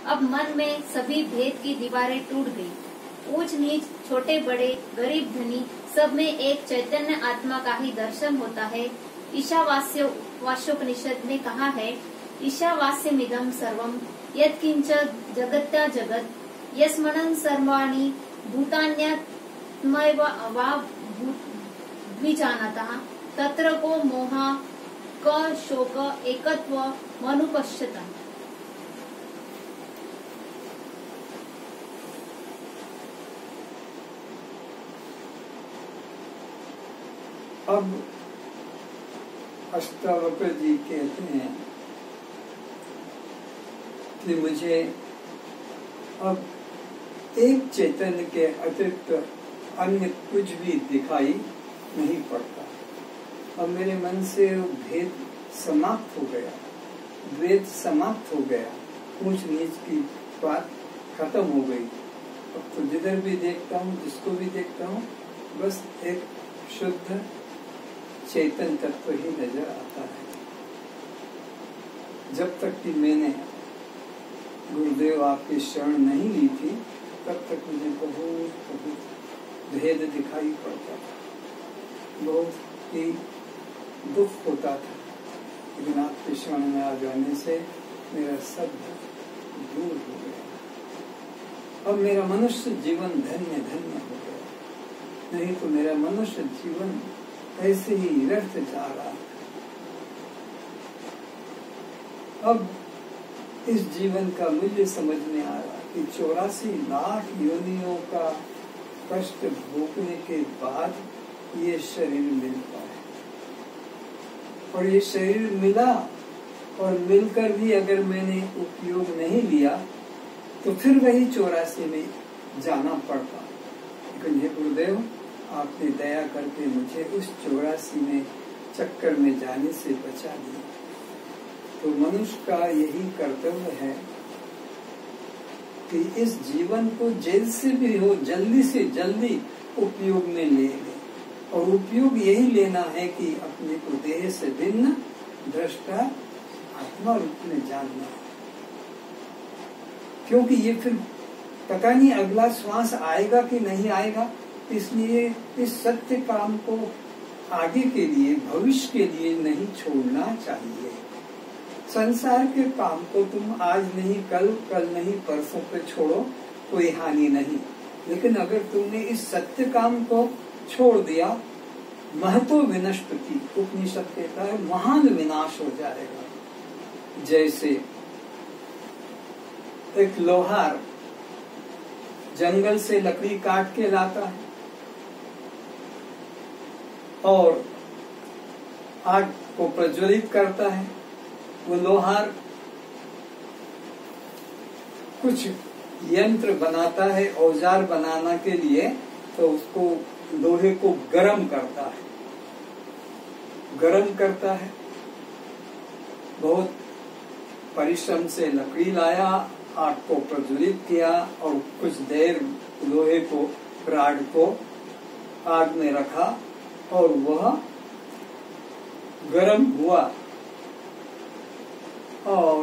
अब मन में सभी भेद की दीवारें टूट गई। ऊंच नीच, छोटे बड़े, गरीब धनी, सब में एक चैतन्य आत्मा का ही दर्शन होता है। ईशावास्योपनिषद में कहा है, ईशावास्यमिदं सर्वं यत्किंच जगत्या जगत् यस्मनं सर्वाणि भूतान्यत्मैव वा द्विजानतः तत्र को मोहा क शोक एकत्व मनुपश्यतः। अब अष्टावक्र जी कहते हैं कि मुझे अब एक चैतन्य के अतिरिक्त अन्य कुछ भी दिखाई नहीं पड़ता। अब मेरे मन से भेद समाप्त हो गया, द्वैत समाप्त हो गया, ऊंच नीच की बात खत्म हो गई। अब तो जिधर भी देखता हूँ, जिसको भी देखता हूँ, बस एक शुद्ध चैतन्य तत्व ही नजर आता है। जब तक कि मैंने गुरुदेव आपकी शरण नहीं ली थी, तब तक मुझे बहुत भेद दिखाई पड़ता था, बहुत ही दुख होता था। लेकिन आपकी शरण में आ जाने से मेरा सब दूर हो गया। अब मेरा मनुष्य जीवन धन्य धन्य हो गया। नहीं तो मेरा मनुष्य जीवन ऐसे ही व्यर्थ जा रहा। अब इस जीवन का मूल्य समझ में आ रहा कि 84 लाख योनियों का कष्ट भोगने के बाद ये शरीर मिलता है। और ये शरीर मिला और मिलकर भी अगर मैंने उपयोग नहीं लिया तो फिर वही 84 में जाना पड़ता। लेकिन हे गुरुदेव, आपने दया करके मुझे उस 84 में चक्कर में जाने से बचा दिया। तो मनुष्य का यही कर्तव्य है कि इस जीवन को जैसे भी हो जल्दी से जल्दी उपयोग में ले ले। और उपयोग यही लेना है कि अपने को देह से भिन्न दृष्टा आत्मा रूप में जानना है। क्योंकि ये फिर पता नहीं अगला श्वास आएगा कि नहीं आएगा। इसलिए इस सत्य काम को आगे के लिए, भविष्य के लिए नहीं छोड़ना चाहिए। संसार के काम को तुम आज नहीं कल, कल नहीं परसों पे छोड़ो, कोई हानि नहीं। लेकिन अगर तुमने इस सत्य काम को छोड़ दिया, महतो विनष्ट की उपनिषद कहता है, महान विनाश हो जाएगा। जैसे एक लोहार जंगल से लकड़ी काट के लाता है और आग को प्रज्वलित करता है। वो लोहार कुछ यंत्र बनाता है औजार बनाने के लिए, तो उसको लोहे को गरम करता है, बहुत परिश्रम से लकड़ी लाया, आग को प्रज्वलित किया और कुछ देर लोहे को, राड को आग में रखा और वह गरम हुआ और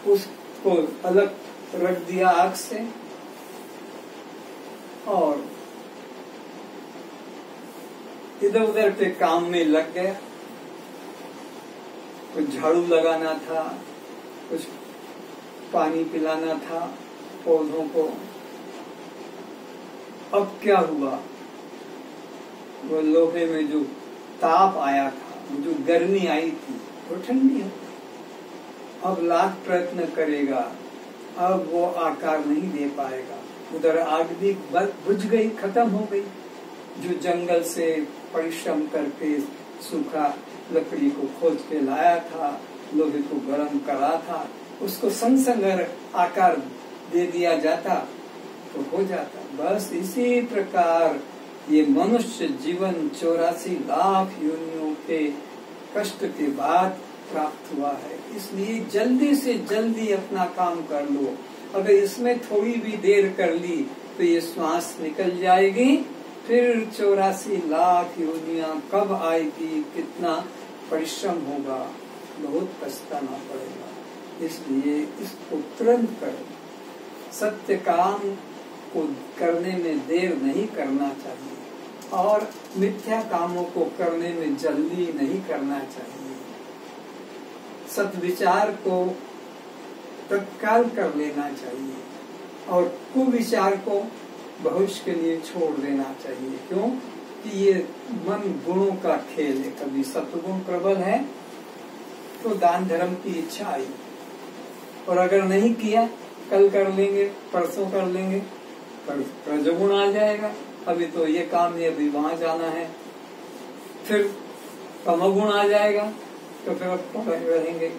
उसको अलग रख दिया आग से। और इधर उधर के काम में लग गया। कुछ झाड़ू लगाना था, कुछ पानी पिलाना था पौधों को। अब क्या हुआ, वो लोहे में जो ताप आया था, जो गर्मी आई थी, वो ठंडी हो। अब लाख प्रयत्न करेगा, अब वो आकार नहीं दे पाएगा। उधर आग भी बुझ गई, खत्म हो गई। जो जंगल से परिश्रम करके सूखा लकड़ी को खोज के लाया था, लोहे को गर्म करा था, उसको संग आकार दे दिया जाता तो हो जाता। बस इसी प्रकार ये मनुष्य जीवन 84 लाख योनियों के कष्ट के बाद प्राप्त हुआ है। इसलिए जल्दी से जल्दी अपना काम कर लो। अगर इसमें थोड़ी भी देर कर ली तो ये श्वास निकल जाएगी, फिर 84 लाख योनियां कब आएगी, कितना परिश्रम होगा, बहुत पछताना पड़ेगा। इसलिए इसको तुरंत करो। सत्य काम को करने में देर नहीं करना चाहिए और मिथ्या कामों को करने में जल्दी नहीं करना चाहिए। सद्विचार को तत्काल कर लेना चाहिए और कुविचार को भविष्य के लिए छोड़ देना चाहिए। क्यों कि ये मन गुणों का खेल है। कभी सत्वगुण प्रबल है तो दान धर्म की इच्छा आई, और अगर नहीं किया कल कर लेंगे, परसों कर लेंगे, पर रजोगुण आ जाएगा, अभी तो ये काम है, अभी वहां जाना है, फिर तमोगुण आ जाएगा तो फिर अब रहेंगे।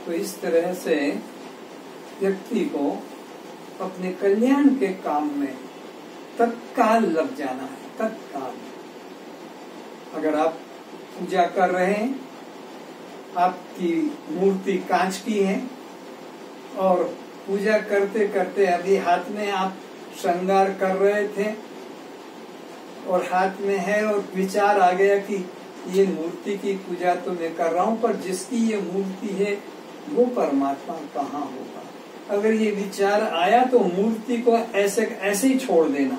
तो इस तरह से व्यक्ति को अपने कल्याण के काम में तत्काल लग जाना है। तत्काल अगर आप पूजा कर रहे हैं, आपकी मूर्ति कांच की है और पूजा करते करते अभी हाथ में आप श्रृंगार कर रहे थे और हाथ में है और विचार आ गया कि ये मूर्ति की पूजा तो मैं कर रहा हूँ, पर जिसकी ये मूर्ति है वो परमात्मा कहाँ होगा। अगर ये विचार आया तो मूर्ति को ऐसे ही छोड़ देना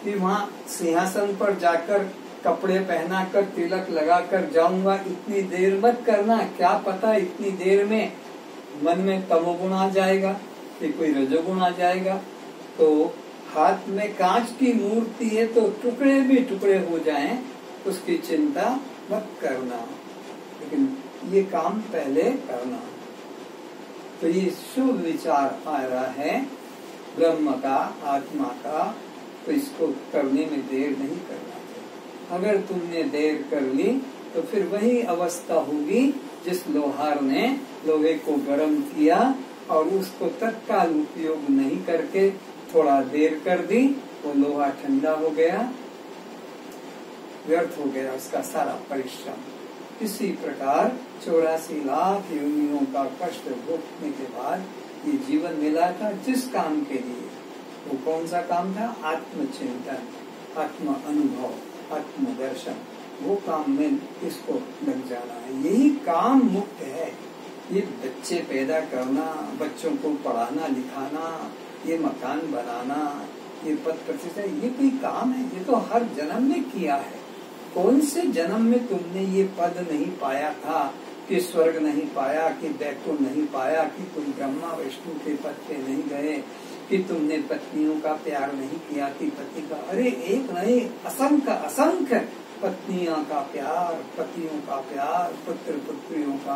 कि वहां सिंहासन पर जाकर कपड़े पहनाकर तिलक लगाकर जाऊंगा, इतनी देर मत करना। क्या पता इतनी देर में मन में तमोगुण आ जाएगा कि कोई रजोगुण आ जाएगा। तो हाथ में कांच की मूर्ति है तो टुकड़े भी टुकड़े हो जाएं, उसकी चिंता मत करना, लेकिन ये काम पहले करना। तो ये शुभ विचार आ रहा है ब्रह्म का, आत्मा का, तो इसको करने में देर नहीं करना चाहिए। अगर तुमने देर कर ली तो फिर वही अवस्था होगी जिस लोहार ने लोहे को गर्म किया और उसको तत्काल उपयोग नहीं करके थोड़ा देर कर दी, वो लोहा ठंडा हो गया, व्यर्थ हो गया उसका सारा परिश्रम। इसी प्रकार 84 लाख योनियों का कष्ट भोगने के बाद ये जीवन मिला था जिस काम के लिए। वो कौन सा काम था? आत्मचिंतन, आत्म अनुभव, आत्मदर्शन। वो काम में इसको लग जाना है। यही काम मुक्त है। ये बच्चे पैदा करना, बच्चों को पढ़ाना लिखाना, ये मकान बनाना, ये पद प्रतिष्ठा, ये कोई काम है? ये तो हर जन्म में किया है। कौन से जन्म में तुमने ये पद नहीं पाया था कि स्वर्ग नहीं पाया, कि वैकुंठ नहीं पाया, कि तुम ब्रह्मा विष्णु के पद पे नहीं गए, कि तुमने पत्नियों का प्यार नहीं किया, कि पति का? अरे एक नहीं, असंख्य पत्नियों का प्यार, पतियों का प्यार, पुत्र पुत्रियों का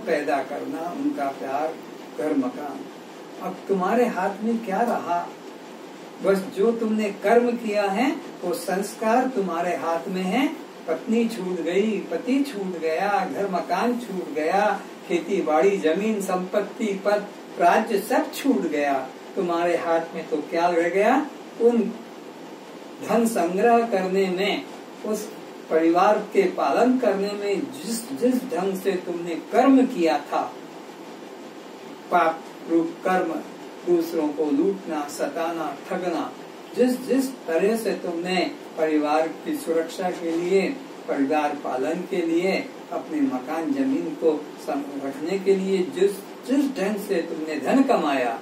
पैदा करना, उनका प्यार, घर मकान। अब तुम्हारे हाथ में क्या रहा? बस जो तुमने कर्म किया है वो संस्कार तुम्हारे हाथ में है। पत्नी छूट गई, पति छूट गया, घर मकान छूट गया, खेती बाड़ी, जमीन, संपत्ति, पद, राज्य सब छूट गया। तुम्हारे हाथ में तो क्या रह गया? उन धन संग्रह करने में, उस परिवार के पालन करने में जिस ढंग से तुमने कर्म किया था, पाप रूप कर्म, दूसरों को लूटना, सताना, ठगना, जिस तरह से तुमने परिवार की सुरक्षा के लिए, परिवार पालन के लिए, अपने मकान जमीन को रखने के लिए जिस ढंग से तुमने धन कमाया,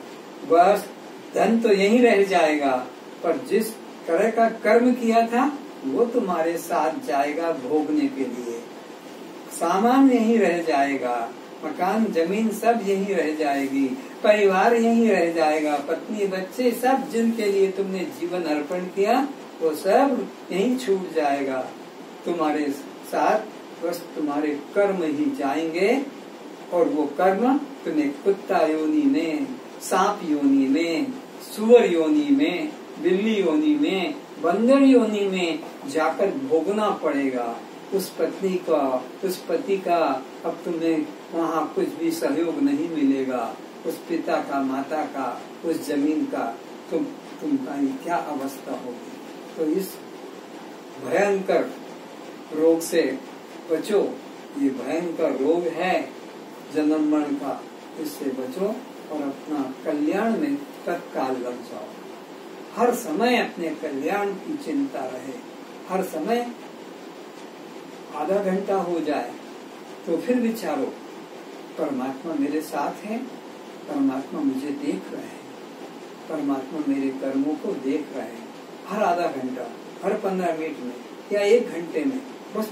बस धन तो यहीं रह जाएगा, पर जिस तरह का कर्म किया था वो तुम्हारे साथ जाएगा भोगने के लिए। सामान यहीं रह जाएगा, मकान जमीन सब यहीं रह जाएगी, परिवार यहीं रह जाएगा, पत्नी बच्चे सब जिनके लिए तुमने जीवन अर्पण किया वो सब यहीं छूट जाएगा तुम्हारे साथ। बस तुम्हारे कर्म ही जाएंगे और वो कर्म तुम्हें कुत्ता योनि में, सांप योनि में, सुअर योनि में, बिल्ली योनि में, बंदर योनि में जाकर भोगना पड़ेगा। उस पत्नी का, उस पति का अब तुम्हें वहाँ कुछ भी सहयोग नहीं मिलेगा। उस पिता का, माता का, उस जमीन का तुमका क्या अवस्था होगी। तो इस भयंकर रोग से बचो। ये भयंकर रोग है जन्म मरण का, इससे बचो और अपना कल्याण में तत्काल लग जाओ। हर समय अपने कल्याण की चिंता रहे। हर समय आधा घंटा हो जाए तो फिर विचारो परमात्मा मेरे साथ है, परमात्मा मुझे देख रहे हैं, परमात्मा मेरे कर्मों को देख रहे हैं। हर आधा घंटा, हर 15 मिनट में या 1 घंटे में बस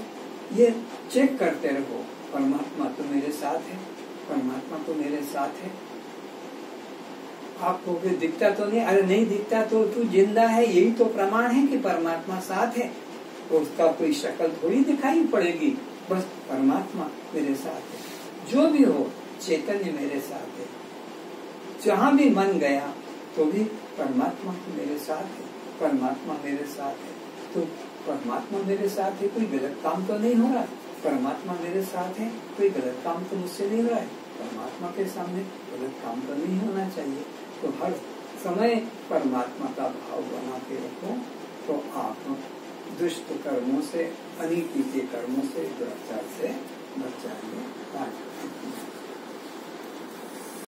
ये चेक करते रहो, परमात्मा तो मेरे साथ है, परमात्मा तो मेरे साथ है। आपको भी दिखता तो नहीं, अरे नहीं दिखता तो तू जिंदा है, यही तो प्रमाण है कि परमात्मा साथ है। तो उसका कोई शक्ल थोड़ी दिखाई पड़ेगी, बस परमात्मा मेरे साथ है। जो भी हो चैतन्य मेरे साथ है। जहाँ भी मन गया तो भी परमात्मा तो मेरे साथ है, परमात्मा मेरे साथ है। तो परमात्मा मेरे साथ है, कोई गलत काम तो नहीं हो रहा। परमात्मा मेरे साथ है, कोई गलत काम तो मुझसे नहीं हो रहा है। परमात्मा के सामने गलत काम तो नहीं होना चाहिए। तो हर समय परमात्मा का भाव बना के रखो, तो आप दुष्ट कर्मों से, अनीति के कर्मों से, दुराचार से बच जाएंगे।